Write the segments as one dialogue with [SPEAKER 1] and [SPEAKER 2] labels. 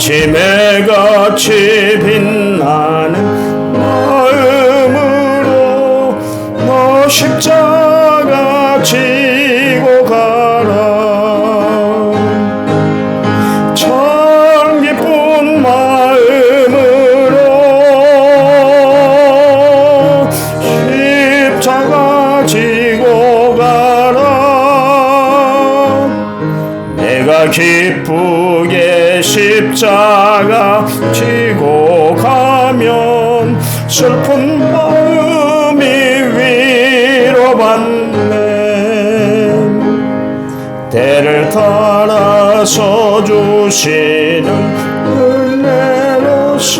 [SPEAKER 1] 아침해같이 빛나는 마음으로 너 십자가 지고 가라. 참 기쁜 마음으로 십자가 지고 가라. 내가 기쁘게 십자가 지고 가면 슬픈 마음이 위로받네. 때를 따라서 주시는 은혜로서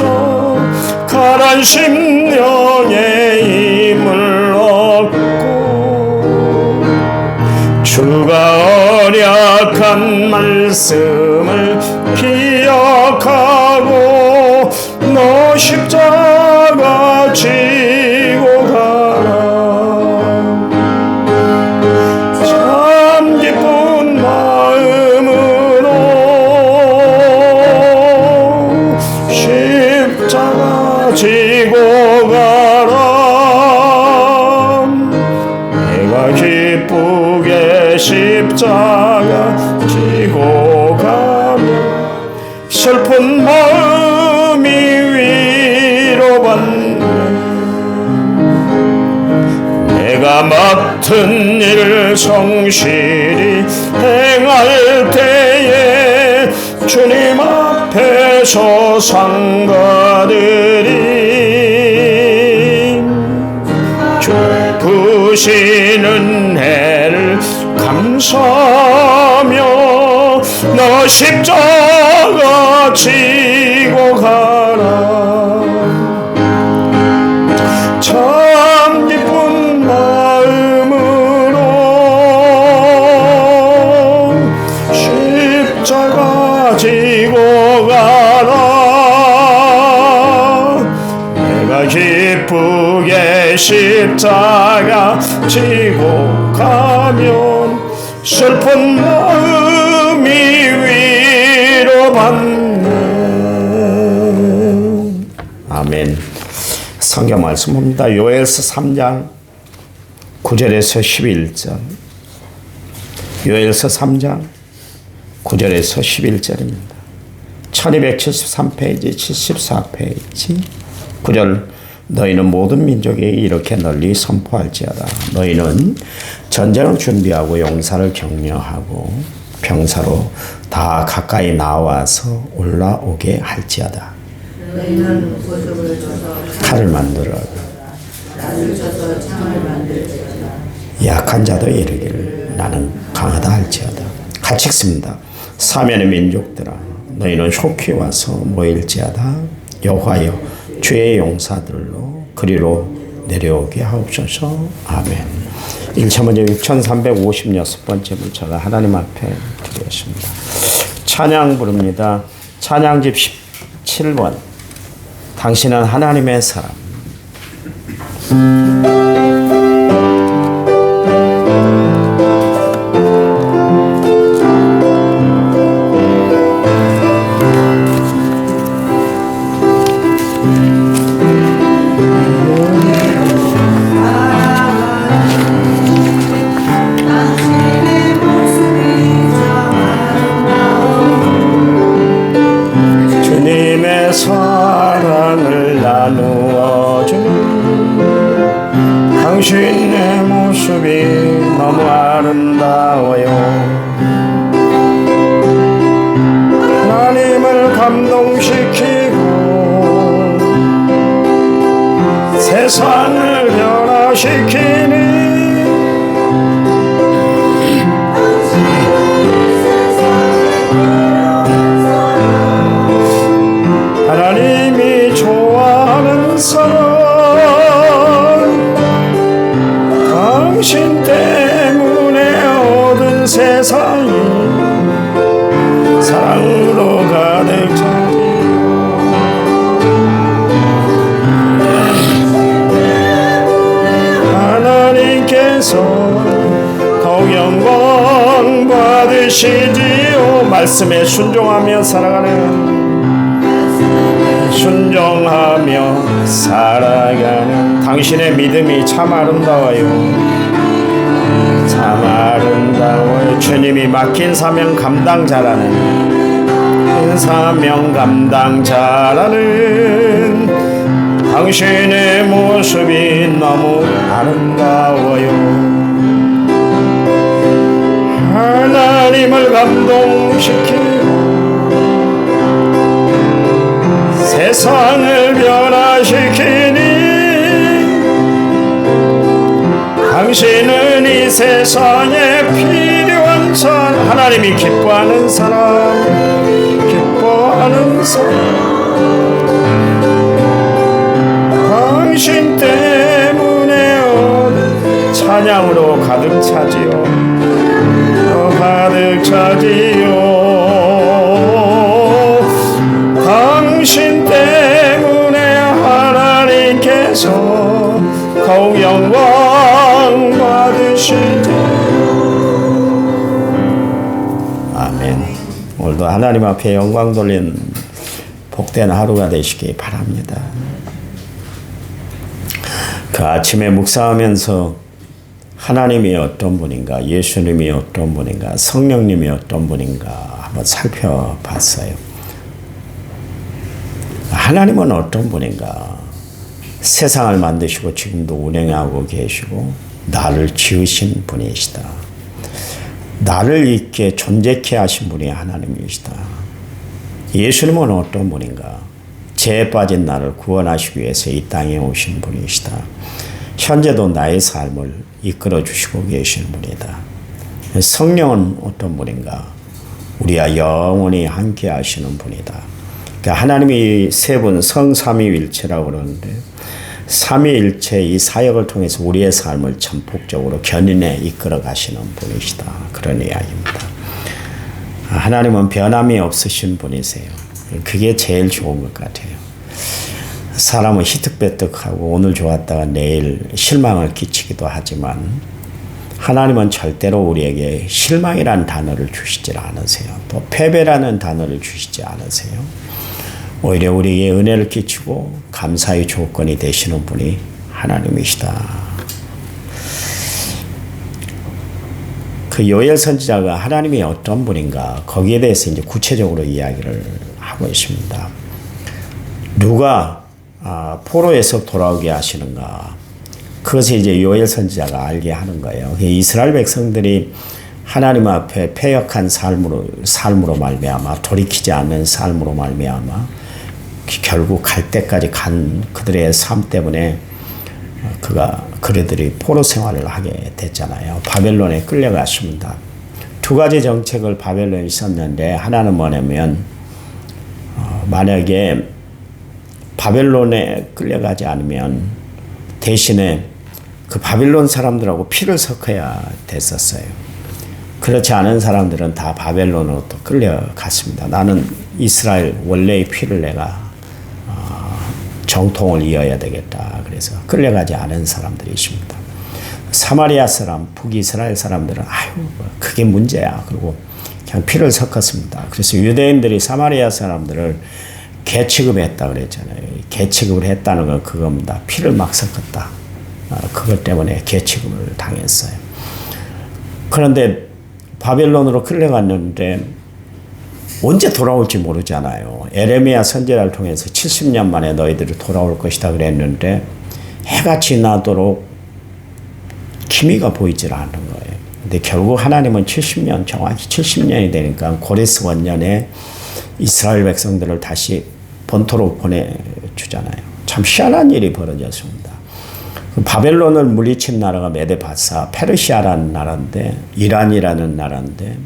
[SPEAKER 1] 가란 심령의 힘을 얻고 주가 언약한 말씀을 기억하고 너 십자가 지고 가라. 참 기쁜 마음으로 십자가 지고 가라. 내가 기쁘게 십자가 지고 가면 슬픈 마음이 위로받네. 내가 맡은 일 성실히 행할 때에 주님 앞에서 상받으리. 주 부신 은혜를 감사하며 너 십자가 지고 가라. 참 기쁜 마음으로 십자가 지고 가라. 내가 기쁘게 십자가 지고 가면 슬픈 마음이 위로받네. 아멘. 성경 말씀입니다. 요엘서 3장 9절에서 11절. 요엘서 3장 9절에서 11절입니다. 1273페이지 74페이지 9절. 너희는 모든 민족에게 이렇게 널리 선포할지어다. 너희는 전쟁을 준비하고 용사를 격려하고 병사로 다 가까이 나와서 올라오게 할지어다.
[SPEAKER 2] 너희는 보석을 줘서
[SPEAKER 1] 칼을 만들어
[SPEAKER 2] 나를 줘서 창을 만들지어다.
[SPEAKER 1] 약한 자도 이르기를 나는 강하다 할지어다. 같이 읽습니다. 사면의 민족들아 너희는 속히 와서 모일지어다. 여호와여 주의 용사들로 그리로 내려오게 하옵소서. 아멘. 1차 먼저 6356번째 문자가 하나님 앞에 드렸습니다. 찬양 부릅니다. 찬양집 17번 당신은 하나님의 사람. 사랑을 나누어 주는 당신의 모습이 너무 아름다워요. 하나님을 감동시키고 세상을 변화시키니 하나님이 좋아하는 사람 당신 때문에 얻은 세상이 사랑으로 가득 차리요. 하나님께서 더욱 영광 받으시지요. 말씀에 순종하며 살아가는 순종하며 살아가는 당신의 믿음이 참 아름다워요. 참 아름다워요. 주님이 맡긴 사명 감당자라는 사명 감당자라는 당신의 모습이 너무 아름다워요. 하나님을 감동시키고 세상을 변화시키니 당신은 이 세상에 필요한 사람, 하나님이 기뻐하는 사람, 기뻐하는 사람. 당신 때문에 찬양으로 가득 차지요. 가득 차지요. 당신 때문에 하나님께서 더욱 영광 받으시죠. 아멘. 오늘도 하나님 앞에 영광 돌린 복된 하루가 되시기 바랍니다. 그 아침에 묵상하면서 하나님이 어떤 분인가, 예수님이 어떤 분인가, 성령님이 어떤 분인가 한번 살펴봤어요. 하나님은 어떤 분인가? 세상을 만드시고 지금도 운행하고 계시고 나를 지으신 분이시다. 나를 있게 존재케 하신 분이 하나님이시다. 예수님은 어떤 분인가? 죄에 빠진 나를 구원하시기 위해서 이 땅에 오신 분이시다. 현재도 나의 삶을 이끌어 주시고 계신 분이다. 성령은 어떤 분인가? 우리와 영원히 함께 하시는 분이다. 그러니까 하나님이 세 분 성삼위일체라고 그러는데 삼위일체 이 사역을 통해서 우리의 삶을 전폭적으로 견인해 이끌어 가시는 분이시다. 그런 이야기입니다. 하나님은 변함이 없으신 분이세요. 그게 제일 좋은 것 같아요. 사람은 희득배득하고 오늘 좋았다가 내일 실망을 끼치기도 하지만 하나님은 절대로 우리에게 실망이라는 단어를 주시지 않으세요. 또 패배라는 단어를 주시지 않으세요. 오히려 우리에게 은혜를 끼치고 감사의 조건이 되시는 분이 하나님이시다. 그 요엘 선지자가 하나님이 어떤 분인가 거기에 대해서 이제 구체적으로 이야기를 하고 있습니다. 누가 포로에서 돌아오게 하시는가? 그것을 이제 요엘 선지자가 알게 하는 거예요. 이스라엘 백성들이 하나님 앞에 패역한 삶으로 말미암아 돌이키지 않는 삶으로 말미암아 결국 갈 때까지 간 그들의 삶 때문에 그들이 포로 생활을 하게 됐잖아요. 바벨론에 끌려갔습니다. 두 가지 정책을 바벨론이 썼는데 하나는 뭐냐면 만약에 바벨론에 끌려가지 않으면 대신에 그 바벨론 사람들하고 피를 섞어야 됐었어요. 그렇지 않은 사람들은 다 바벨론으로 또 끌려갔습니다. 나는 이스라엘 원래의 피를 내가 정통을 이어야 되겠다. 그래서 끌려가지 않은 사람들이 있습니다. 사마리아 사람, 북이스라엘 사람들은 그게 문제야. 그리고 그냥 피를 섞었습니다. 그래서 유대인들이 사마리아 사람들을 개 취급했다 그랬잖아요. 개 취급을 했다는 건 그겁니다. 피를 막 섞었다. 그것 때문에 개 취급을 당했어요. 그런데 바벨론으로 끌려갔는데 언제 돌아올지 모르잖아요. 에레미야 선지자를 통해서 70년 만에 너희들이 돌아올 것이다 그랬는데 해가 지나도록 기미가 보이질 않는 거예요. 근데 결국 하나님은 70년, 정확히 70년이 되니까 고레스 원년에 이스라엘 백성들을 다시 본토로 보내주잖아요. 참 희한한 일이 벌어졌습니다. 바벨론을 물리친 나라가 메데바사, 페르시아라는 나라인데, 이란이라는 나라인데,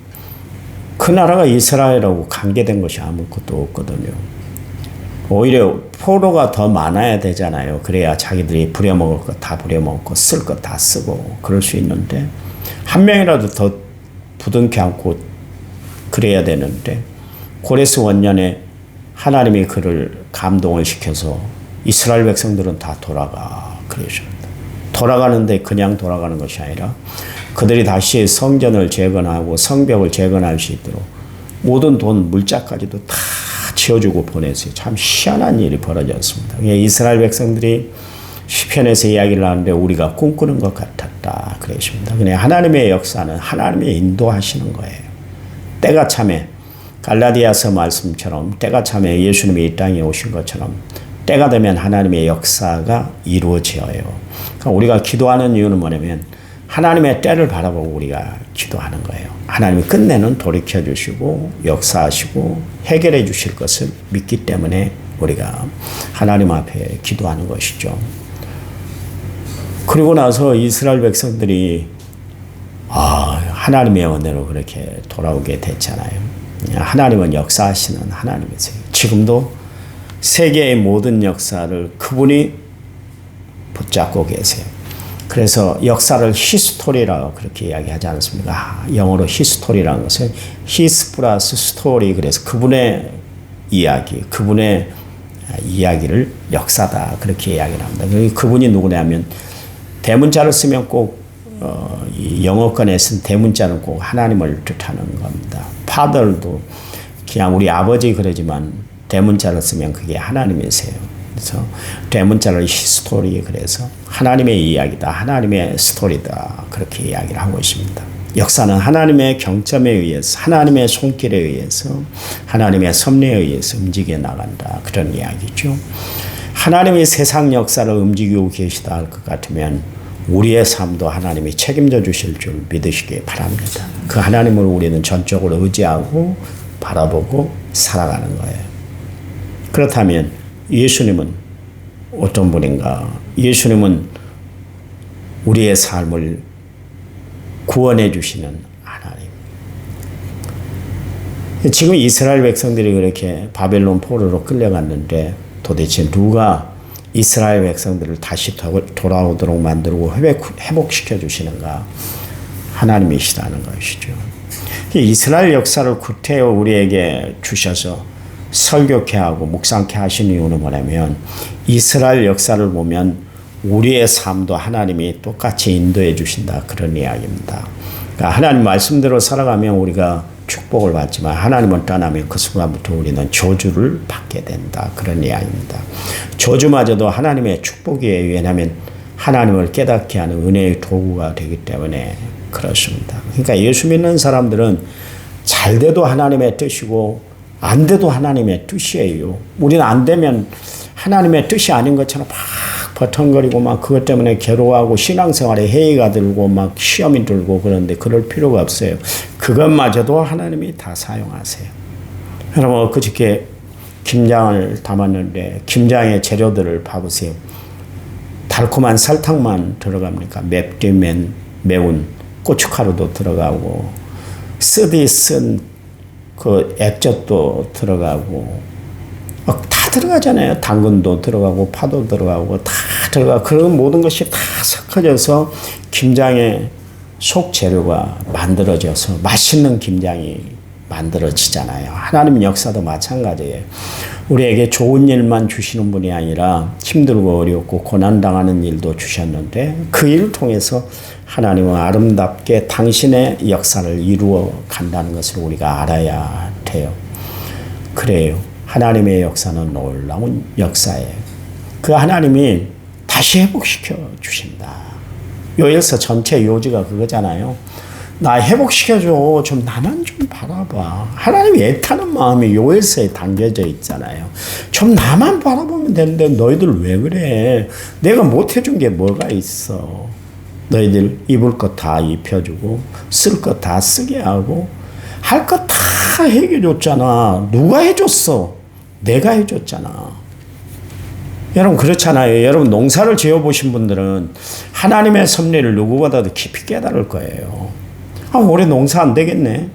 [SPEAKER 1] 그 나라가 이스라엘하고 관계된 것이 아무것도 없거든요. 오히려 포로가 더 많아야 되잖아요. 그래야 자기들이 부려먹을 거 다 부려먹고 쓸 거 다 쓰고 그럴 수 있는데 한 명이라도 더 부둥켜 안고 그래야 되는데 고레스 원년에 하나님이 그를 감동을 시켜서 이스라엘 백성들은 다 돌아가 그러십니다. 돌아가는데 그냥 돌아가는 것이 아니라 그들이 다시 성전을 재건하고 성벽을 재건할 수 있도록 모든 돈, 물자까지도 다 지어주고 보냈어요. 참 희한한 일이 벌어졌습니다. 이스라엘 백성들이 시편에서 이야기를 하는데 우리가 꿈꾸는 것 같았다 그러십니다. 그냥 하나님의 역사는 하나님의 인도하시는 거예요. 때가 참에 갈라디아서 말씀처럼 때가 참에 예수님이 이 땅에 오신 것처럼 때가 되면 하나님의 역사가 이루어져요. 그러니까 우리가 기도하는 이유는 뭐냐면 하나님의 때를 바라보고 우리가 기도하는 거예요. 하나님이 끝내는 돌이켜주시고 역사하시고 해결해 주실 것을 믿기 때문에 우리가 하나님 앞에 기도하는 것이죠. 그리고 나서 이스라엘 백성들이 하나님의 은혜로 그렇게 돌아오게 됐잖아요. 하나님은 역사하시는 하나님이세요. 지금도 세계의 모든 역사를 그분이 붙잡고 계세요. 그래서 역사를 히스토리라고 그렇게 이야기하지 않습니까? 영어로 히스토리라는 것은 히스 플러스 스토리, 그래서 그분의 이야기, 그분의 이야기를 역사다 그렇게 이야기를 합니다. 그분이 누구냐면 대문자를 쓰면 꼭 이 영어권에 쓴 대문자는 꼭 하나님을 뜻하는 겁니다. 파들도 그냥 우리 아버지 그러지만 대문자를 쓰면 그게 하나님이세요. 그래서 대문자를 히스토리, 그래서 하나님의 이야기다, 하나님의 스토리다 그렇게 이야기를 하고 있습니다. 역사는 하나님의 경점에 의해서, 하나님의 손길에 의해서, 하나님의 섭리에 의해서 움직여 나간다 그런 이야기죠. 하나님이 세상 역사를 움직이고 계시다 할 것 같으면 우리의 삶도 하나님이 책임져 주실 줄 믿으시기 바랍니다. 그 하나님을 우리는 전적으로 의지하고 바라보고 살아가는 거예요. 그렇다면 예수님은 어떤 분인가? 예수님은 우리의 삶을 구원해 주시는 하나님. 지금 이스라엘 백성들이 그렇게 바벨론 포로로 끌려갔는데 도대체 누가 이스라엘 백성들을 다시 돌아오도록 만들고 회복시켜 주시는가? 하나님이시라는 것이죠. 이스라엘 역사를 구태여 우리에게 주셔서 설교케 하고 묵상케 하신 이유는 뭐냐면 이스라엘 역사를 보면 우리의 삶도 하나님이 똑같이 인도해 주신다 그런 이야기입니다. 그러니까 하나님 말씀대로 살아가면 우리가 축복을 받지만 하나님을 떠나면 그 순간부터 우리는 저주를 받게 된다 그런 이야기입니다. 저주마저도 하나님의 축복이에요. 왜냐하면 하나님을 깨닫게 하는 은혜의 도구가 되기 때문에 그렇습니다. 그러니까 예수 믿는 사람들은 잘 돼도 하나님의 뜻이고 안 돼도 하나님의 뜻이에요. 우리는 안 되면 하나님의 뜻이 아닌 것처럼 막 버텀거리고 막 그것 때문에 괴로워하고 신앙생활에 해이가 들고 막 시험이 들고 그런데 그럴 필요가 없어요. 그것마저도 하나님이 다 사용하세요. 여러분 그저께 김장을 담았는데 김장의 재료들을 봐보세요. 달콤한 설탕만 들어갑니까? 맵디맨 매운 고춧가루도 들어가고 쓰디 쓴 그 액젓도 들어가고 다 들어가잖아요. 당근도 들어가고 파도 들어가고 다 들어가. 그런 모든 것이 다 섞어져서 김장의 속 재료가 만들어져서 맛있는 김장이 만들어지잖아요. 하나님 역사도 마찬가지예요. 우리에게 좋은 일만 주시는 분이 아니라 힘들고 어렵고 고난당하는 일도 주셨는데 그 일을 통해서 하나님은 아름답게 당신의 역사를 이루어 간다는 것을 우리가 알아야 돼요. 그래요. 하나님의 역사는 놀라운 역사예요. 그 하나님이 다시 회복시켜 주신다. 요엘서 전체 요지가 그거잖아요. 나 회복시켜줘. 좀 나만 좀 바라봐. 하나님이 애타는 마음이 요엘서에 담겨져 있잖아요. 좀 나만 바라보면 되는데 너희들 왜 그래? 내가 못해준 게 뭐가 있어? 너희들 입을 것 다 입혀주고 쓸 것 다 쓰게 하고 할 것 다 해줘줬잖아. 누가 해줬어? 내가 해줬잖아. 여러분 그렇잖아요. 여러분 농사를 지어보신 분들은 하나님의 섭리를 누구보다도 깊이 깨달을 거예요. 올해 농사 안 되겠네.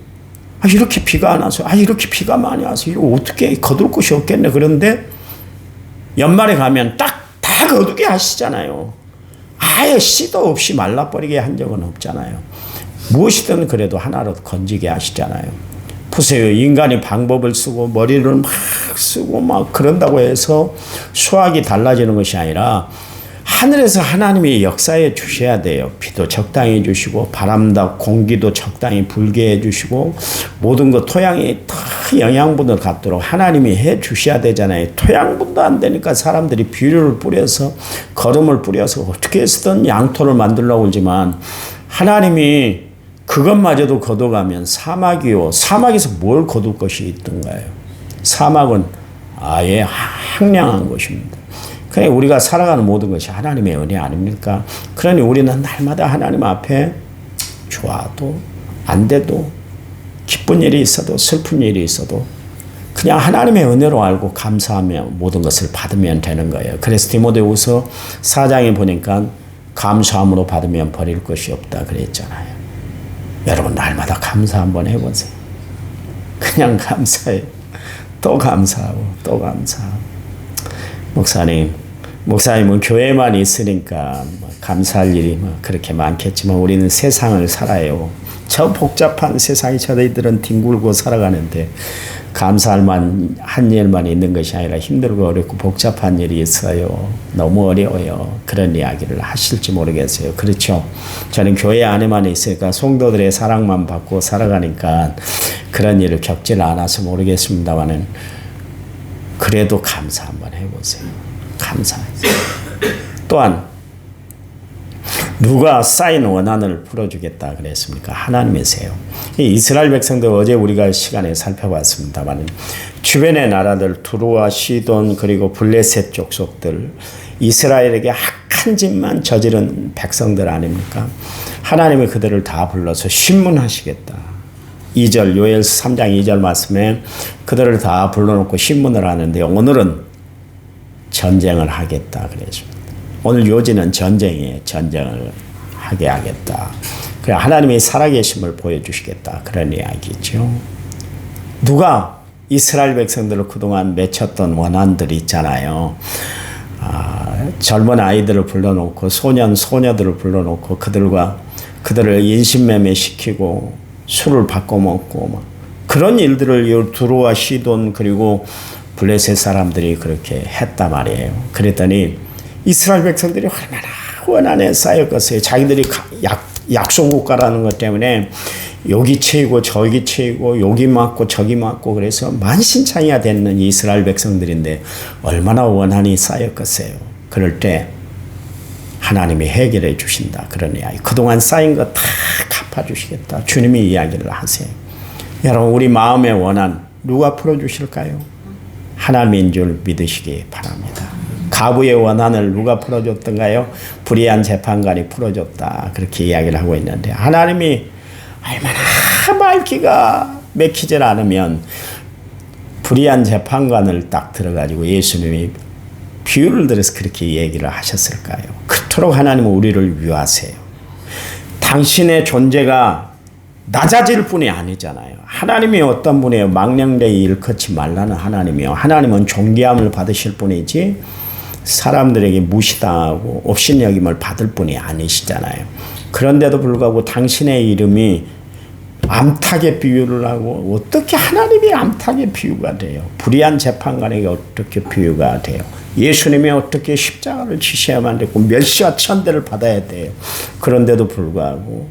[SPEAKER 1] 이렇게 비가 안 와서, 이렇게 비가 많이 와서, 이거 어떻게 거둘 곳이 없겠네. 그런데 연말에 가면 다 거두게 하시잖아요. 아예 씨도 없이 말라버리게 한 적은 없잖아요. 무엇이든 그래도 하나로 건지게 하시잖아요. 보세요. 인간이 방법을 쓰고 머리를 막 쓰고 막 그런다고 해서 수확이 달라지는 것이 아니라 하늘에서 하나님이 역사해 주셔야 돼요. 비도 적당히 주시고 바람도 공기도 적당히 불게 해주시고 모든 것 토양이 다 영양분을 갖도록 하나님이 해 주셔야 되잖아요. 토양분도 안 되니까 사람들이 비료를 뿌려서 거름을 뿌려서 어떻게 해서든 양토를 만들려고 하지만 하나님이 그것마저도 거둬가면 사막이요. 사막에서 뭘 거둘 것이 있던가요? 사막은 아예 황량한 것입니다. 그러니 우리가 살아가는 모든 것이 하나님의 은혜 아닙니까? 그러니 우리는 날마다 하나님 앞에 좋아도 안 돼도 기쁜 일이 있어도 슬픈 일이 있어도 그냥 하나님의 은혜로 알고 감사하며 모든 것을 받으면 되는 거예요. 그래서 디모데후서 4장에 보니까 감사함으로 받으면 버릴 것이 없다 그랬잖아요. 여러분 날마다 감사 한번 해보세요. 그냥 감사해요. 또 감사하고 또 감사하고. 목사님은 교회만 있으니까 감사할 일이 그렇게 많겠지만 우리는 세상을 살아요. 저 복잡한 세상에 저희들은 뒹굴고 살아가는데 감사할 한 일만 있는 것이 아니라 힘들고 어렵고 복잡한 일이 있어요. 너무 어려워요. 그런 이야기를 하실지 모르겠어요. 그렇죠. 저는 교회 안에만 있으니까 성도들의 사랑만 받고 살아가니까 그런 일을 겪지는 않아서 모르겠습니다만은 그래도 감사 한번 해보세요. 감사하세요. 또한 누가 쌓인 원한을 풀어주겠다 그랬습니까? 하나님이세요. 이스라엘 백성들 어제 우리가 시간에 살펴봤습니다만 주변의 나라들 두루와 시돈 그리고 블레셋 족속들 이스라엘에게 악한 짓만 저지른 백성들 아닙니까? 하나님이 그들을 다 불러서 신문하시겠다. 2절 요엘서 3장 2절 말씀에 그들을 다 불러놓고 신문을 하는데 오늘은 전쟁을 하겠다 그랬습니다. 오늘 요지는 전쟁이에요. 전쟁을 하게 하겠다. 그래 하나님이 살아계심을 보여주시겠다. 그런 이야기죠. 누가 이스라엘 백성들을 그동안 맺혔던 원한들이 있잖아요. 젊은 아이들을 불러놓고 소녀들을 불러놓고 그들을 인신매매시키고 술을 바꿔먹고 그런 일들을 두루와 시돈 그리고 블레셋 사람들이 그렇게 했단 말이에요. 그랬더니 이스라엘 백성들이 얼마나 원한에 쌓였겠어요. 자기들이 약소국가라는 것 때문에 여기 채이고 저기 채이고 여기 맞고 저기 맞고 그래서 만신창이가 되는 이스라엘 백성들인데 얼마나 원한이 쌓였겠어요. 그럴 때 하나님이 해결해 주신다. 그런 이야기. 그동안 쌓인 거 다 갚아주시겠다. 주님이 이야기를 하세요. 여러분 우리 마음의 원한 누가 풀어주실까요? 하나님인 줄 믿으시기 바랍니다. 가부의 원한을 누가 풀어줬던가요? 불의한 재판관이 풀어줬다. 그렇게 이야기를 하고 있는데 하나님이 얼마나 말기가 맥히질 않으면 불의한 재판관을 딱 들어가지고 예수님이 비유를 들어서 그렇게 얘기를 하셨을까요? 그토록 하나님은 우리를 위하세요. 당신의 존재가 낮아질 뿐이 아니잖아요. 하나님이 어떤 분이에요? 망령되이 일컫지 말라는 하나님이요. 하나님은 존귀함을 받으실 뿐이지 사람들에게 무시당하고 업신여김을 받을 분이 아니시잖아요. 그런데도 불구하고 당신의 이름이 암탉의 비유를 하고 어떻게 하나님이 암탉의 비유가 돼요? 불의한 재판관에게 어떻게 비유가 돼요? 예수님이 어떻게 십자가를 지셔야만 되고 멸시와 천대를 받아야 돼요? 그런데도 불구하고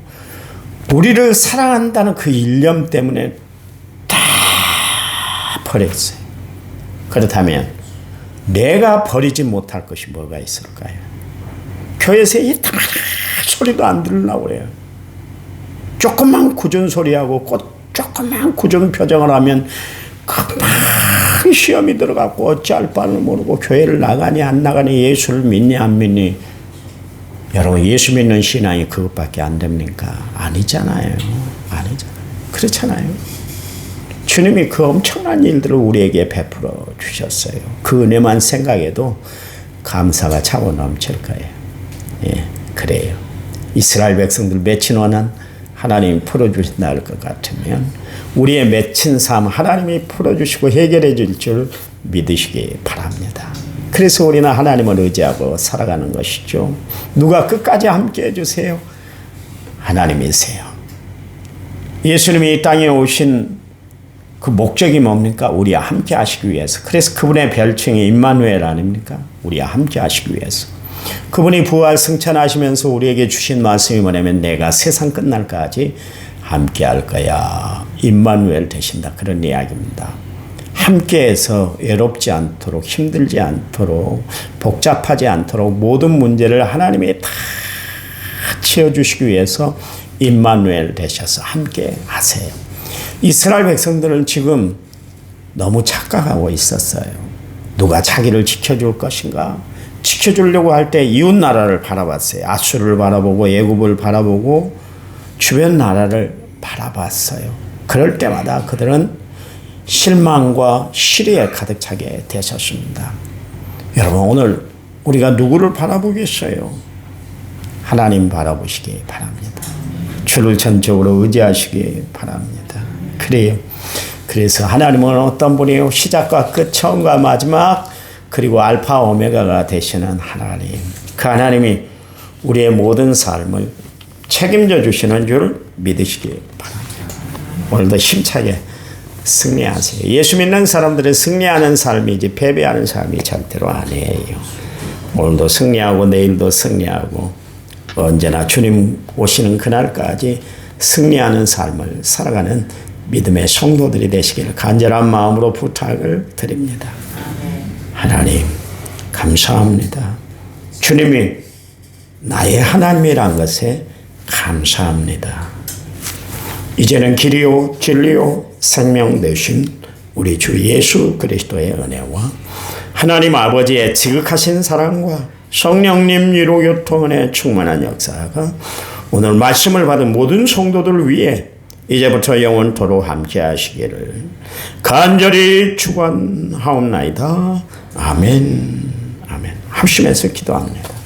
[SPEAKER 1] 우리를 사랑한다는 그 일념 때문에 다 버렸어요. 그렇다면 내가 버리지 못할 것이 뭐가 있을까요? 교회에서 이 다만 소리도 안 들으려고 그래요. 조금만 굳은 소리하고 조금만 굳은 표정을 하면 금방 시험이 들어가고 어찌할 바를 모르고 교회를 나가니 안 나가니 예수를 믿니 안 믿니. 여러분 예수 믿는 신앙이 그것밖에 안 됩니까? 아니잖아요. 그렇잖아요. 주님이 그 엄청난 일들을 우리에게 베풀어 주셨어요. 그 은혜만 생각해도 감사가 차고 넘칠 거예요. 예, 그래요. 이스라엘 백성들 맺힌 원한 하나님이 풀어주신다 할 것 같으면 우리의 맺힌 삶 하나님이 풀어주시고 해결해 줄 줄 믿으시기 바랍니다. 그래서 우리는 하나님을 의지하고 살아가는 것이죠. 누가 끝까지 함께 해주세요? 하나님이세요. 예수님이 이 땅에 오신 그 목적이 뭡니까? 우리와 함께 하시기 위해서. 그래서 그분의 별칭이 임마누엘 아닙니까? 우리와 함께 하시기 위해서. 그분이 부활 승천하시면서 우리에게 주신 말씀이 뭐냐면 내가 세상 끝날까지 함께 할 거야. 임마누엘 되신다. 그런 이야기입니다. 함께해서 외롭지 않도록 힘들지 않도록 복잡하지 않도록 모든 문제를 하나님이 다 채워주시기 위해서 임마누엘 되셔서 함께 하세요. 이스라엘 백성들은 지금 너무 착각하고 있었어요. 누가 자기를 지켜줄 것인가? 지켜주려고 할 때 이웃 나라를 바라봤어요. 아수르를 바라보고 애굽을 바라보고 주변 나라를 바라봤어요. 그럴 때마다 그들은 실망과 시리에 가득 차게 되셨습니다. 여러분 오늘 우리가 누구를 바라보겠어요? 하나님 바라보시기 바랍니다. 주를 전적으로 의지하시기 바랍니다. 그래요. 그래서 하나님은 어떤 분이요? 시작과 끝, 처음과 마지막, 그리고 알파 오메가가 되시는 하나님. 그 하나님이 우리의 모든 삶을 책임져 주시는 줄 믿으시기 바랍니다. 오늘도 힘차게 승리하세요. 예수 믿는 사람들은 승리하는 삶이지 패배하는 삶이 절대로 아니에요. 오늘도 승리하고 내일도 승리하고 언제나 주님 오시는 그날까지 승리하는 삶을 살아가는 믿음의 성도들이 되시기를 간절한 마음으로 부탁을 드립니다. 하나님 감사합니다. 주님이 나의 하나님이란 것에 감사합니다. 이제는 길이요 진리요 생명 되신 우리 주 예수 그리스도의 은혜와 하나님 아버지의 지극하신 사랑과 성령님 위로교통 은혜 충만한 역사가 오늘 말씀을 받은 모든 성도들 위해 이제부터 영원토록 함께 하시기를 간절히 축원하옵나이다. 아멘. 아멘. 합심해서 기도합니다.